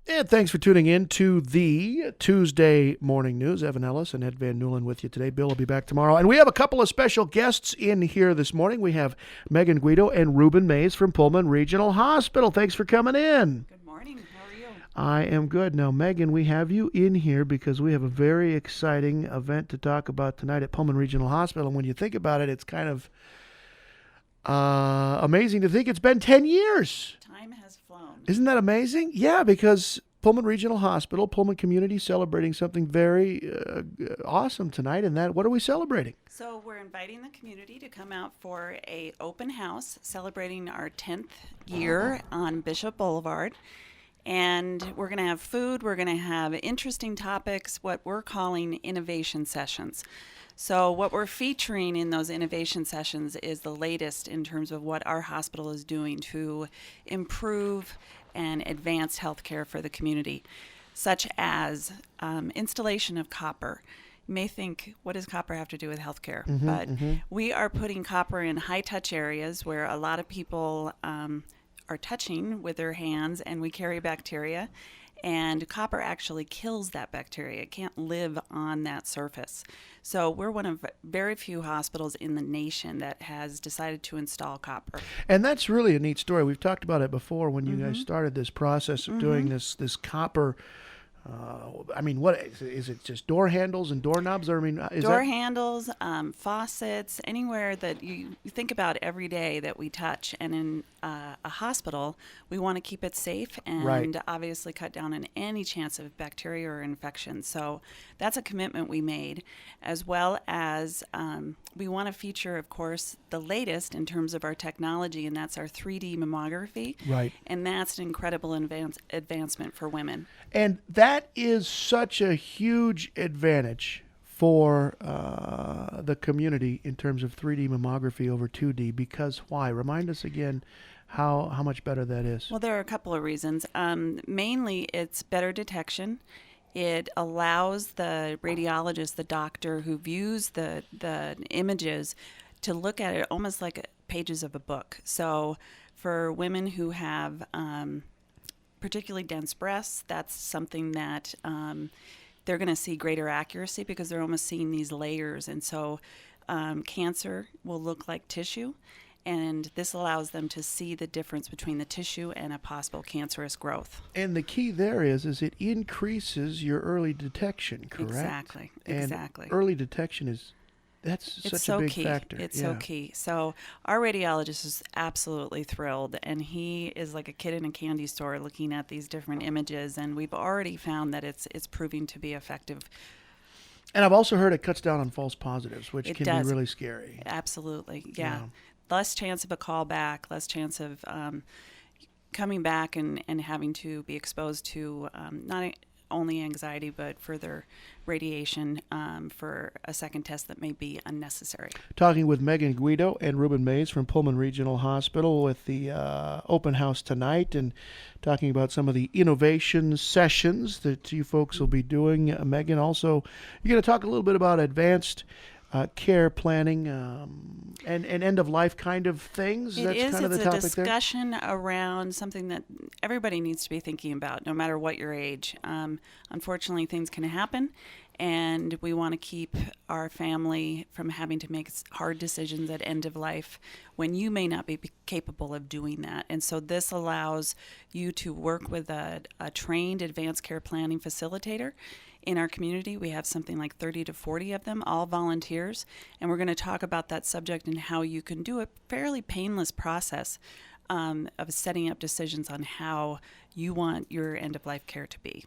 And thanks for tuning in to the Tuesday Morning News. Evan Ellis and Ed Van Newland with you today. Bill will be back tomorrow. And we have a couple of special guests in here this morning. We have Megan Guido and Rueben Mayes from Pullman Regional Hospital. Thanks for coming in. Good morning. How are you? I am good. Now, Megan, we have you in here because we have a very exciting event to talk about tonight at Pullman Regional Hospital. And when you think about it, it's kind of amazing to think it's been 10 years. Time has flown. Isn't that amazing? Yeah, because Pullman Regional Hospital, Pullman Community, celebrating something very awesome tonight. And that, what are we celebrating? So we're inviting the community to come out for a open house celebrating our 10th year on Bishop Boulevard. And we're going to have food. We're going to have interesting topics, what we're calling innovation sessions. So what we're featuring in those innovation sessions is the latest in terms of what our hospital is doing to improve and advance healthcare for the community, such as installation of copper. You may think, what does copper have to do with healthcare? But we are putting copper in high-touch areas where a lot of people are touching with their hands, and we carry bacteria. And copper actually kills that bacteria. It can't live on that surface. So we're one of very few hospitals in the nation that has decided to install copper. And that's really a neat story. We've talked about it before when you guys started this process of doing this copper. I mean, what is it? Just door handles and doorknobs? Or I mean, Door handles, faucets, anywhere that you think about every day that we touch. And in a hospital, we want to keep it safe and obviously cut down on any chance of bacteria or infection. So that's a commitment we made, as well as we want to feature, of course, the latest in terms of our technology, and that's our 3D mammography. Right. And that's an incredible advancement for women. And that is such a huge advantage for the community in terms of 3D mammography over 2D. Because why? Remind us again how much better that is. Well, there are a couple of reasons. Mainly, it's better detection. It allows the radiologist, the doctor who views the images, to look at it almost like pages of a book. So for women who have particularly dense breasts, that's something that they're going to see greater accuracy because they're almost seeing these layers. And so cancer will look like tissue, and this allows them to see the difference between the tissue and a possible cancerous growth. And the key there is it increases your early detection, correct? Exactly. And early detection that's such a big factor. It's so key. So our radiologist is absolutely thrilled, and he is like a kid in a candy store looking at these different images, and we've already found that it's proving to be effective. And I've also heard it cuts down on false positives, which It can does. be really scary. Absolutely, yeah. Less chance of a call back, less chance of coming back and having to be exposed to not only anxiety, but further radiation for a second test that may be unnecessary. Talking with Megan Guido and Rueben Mayes from Pullman Regional Hospital with the open house tonight, and talking about some of the innovation sessions that you folks will be doing. Megan, also, you're going to talk a little bit about advanced care planning and end-of-life kind of things. It's the topic a discussion around something that everybody needs to be thinking about, no matter what your age. Unfortunately, things can happen, and we want to keep our family from having to make hard decisions at end of life when you may not be capable of doing that. And so this allows you to work with a trained advanced care planning facilitator. In our community, we have something like 30 to 40 of them, all volunteers, and we're going to talk about that subject and how you can do a fairly painless process of setting up decisions on how you want your end-of-life care to be.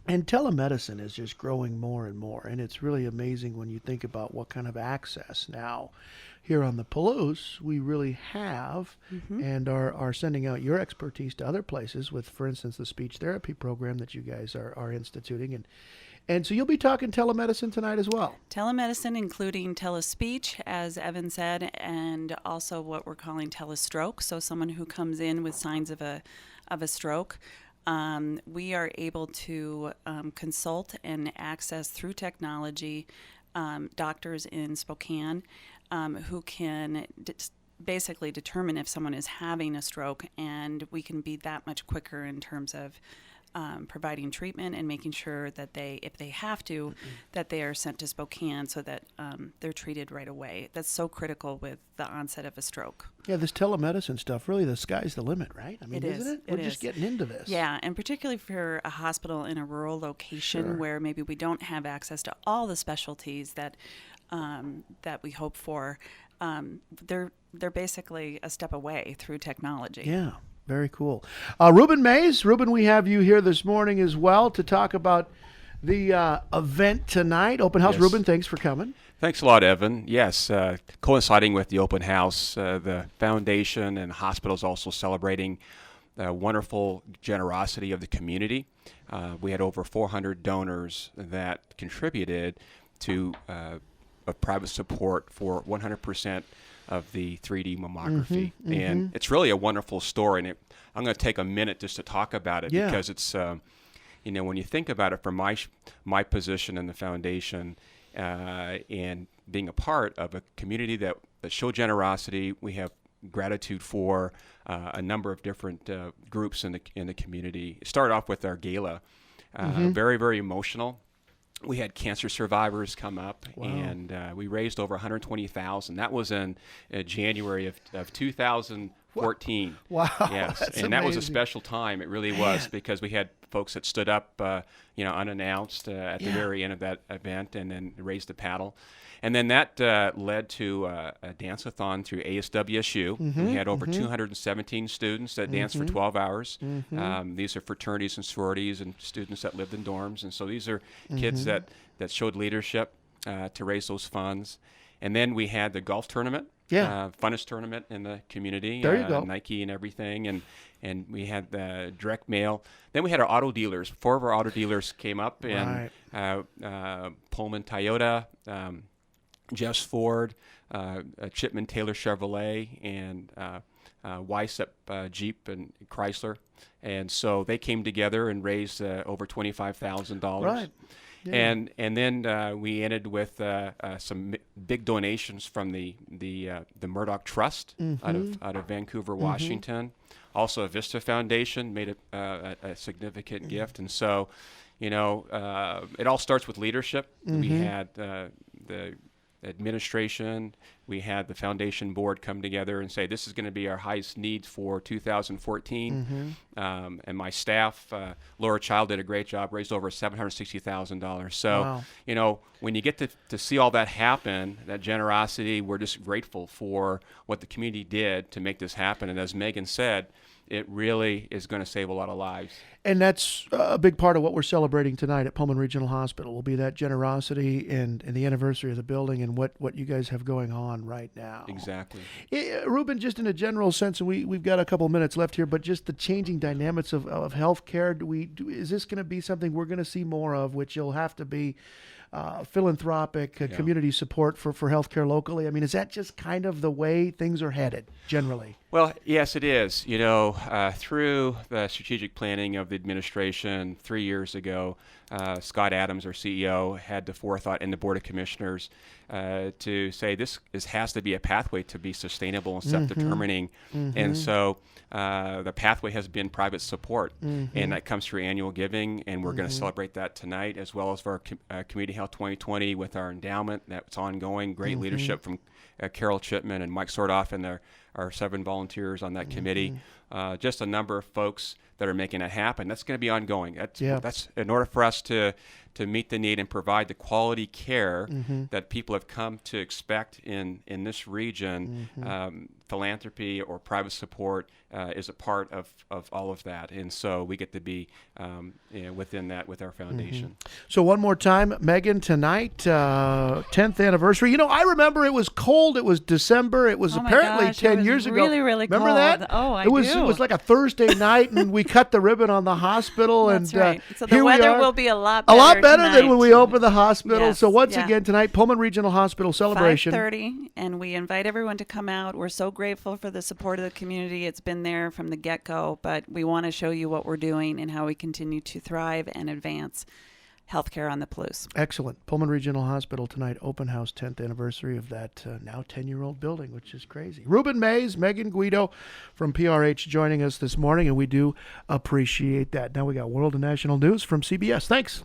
And telemedicine is just growing more and more, and it's really amazing when you think about what kind of access now here on the Palouse we really have, and are sending out your expertise to other places with, for instance, the speech therapy program that you guys are instituting. And so you'll be talking telemedicine tonight as well. Telemedicine, including telespeech, as Evan said, and also what we're calling telestroke. So someone who comes in with signs of a stroke, we are able to consult and access through technology doctors in Spokane who can basically determine if someone is having a stroke, and we can be that much quicker in terms of providing treatment and making sure that they, if they have to, that they are sent to Spokane so that they're treated right away. That's so critical with the onset of a stroke. Yeah, this telemedicine stuff, really, the sky's the limit, right? I mean, It is. isn't it? It We're just is. getting into this. Yeah, and particularly for a hospital in a rural location Sure. where maybe we don't have access to all the specialties that that we hope for. They're basically a step away through technology. Yeah, very cool. Rueben Mayes, Rueben, we have you here this morning as well to talk about the event tonight. Open House. Yes. Rueben, thanks for coming. Thanks a lot, Evan. Yes, coinciding with the open house, the foundation and hospital is also celebrating the wonderful generosity of the community. We had over 400 donors that contributed to a private support for 100% of the 3D mammography. And it's really a wonderful story. And I'm going to take a minute just to talk about it because it's, when you think about it from my position in the foundation, and being a part of a community that showed generosity, we have gratitude for a number of different groups in the community. It started off with our gala, very, very emotional. We had cancer survivors come up, and we raised over $120,000. That was in January of 2014. Wow, yes, that's and that was a amazing. special time. It really was, because we had folks that stood up, unannounced at the very end of that event, and then raised the paddle. And then that led to a dance-a-thon through ASWSU. We had over 217 students that danced for 12 hours. These are fraternities and sororities and students that lived in dorms. And so these are kids that showed leadership to raise those funds. And then we had the golf tournament, funnest tournament in the community. There you go. Nike and everything. And we had the direct mail. Then we had our auto dealers. 4 of our auto dealers came up, and Pullman Toyota, Jeff's Ford, Chipman Taylor Chevrolet, and Weissep Jeep and Chrysler. And so they came together and raised over $25,000. Right. Yeah. And then we ended with some big donations from the Murdoch Trust out of Vancouver, Washington. Also, a Vista Foundation made a significant gift. And so, it all starts with leadership. We had the administration, we had the foundation board come together and say, this is going to be our highest needs for 2014. And my staff, Laura Child, did a great job, raised over $760,000. So, when you get to see all that happen, that generosity, we're just grateful for what the community did to make this happen. And as Megan said, it really is going to save a lot of lives. And that's a big part of what we're celebrating tonight at Pullman Regional Hospital will be that generosity and the anniversary of the building and what you guys have going on right now. Exactly. Rueben, just in a general sense, and we've got a couple of minutes left here, but just the changing dynamics of healthcare, is this going to be something we're going to see more of, which you'll have to be philanthropic community support for healthcare locally? I mean, is that just kind of the way things are headed generally? Well, yes, it is. Through the strategic planning of the administration 3 years ago, Scott Adams, our CEO, had the forethought in the Board of Commissioners to say this has to be a pathway to be sustainable and self-determining. And so the pathway has been private support, and that comes through annual giving, and we're going to celebrate that tonight, as well as for our Community Health 2020 with our endowment that's ongoing. Great leadership from Carol Chipman and Mike Sordoff and our 7 volunteers on that committee. Just a number of folks that are making it happen. That's going to be ongoing. That's in order for us to meet the need and provide the quality care that people have come to expect in this region. Philanthropy or private support is a part of all of that, and so we get to be within that with our foundation. So one more time, Megan, tonight, 10th anniversary. I remember it was cold. It was December. It was apparently 10 years ago. Really, really remember cold. that? Oh, I do. It was like a Thursday night, and we cut the ribbon on the hospital. That's and right. So here the we weather are. will be a lot better tonight. than when we opened the hospital. Yes, So once yeah. again tonight, Pullman Regional Hospital celebration. 5:30, and we invite everyone to come out. We're so grateful for the support of the community. It's been there from the get-go, but we want to show you what we're doing and how we continue to thrive and advance. healthcare on the Palouse. Excellent. Pullman Regional Hospital tonight, open house, 10th anniversary of that now 10-year-old building, which is crazy. Rueben Mayes, Megan Guido from PRH joining us this morning, and we do appreciate that. Now we got world and national news from CBS. Thanks.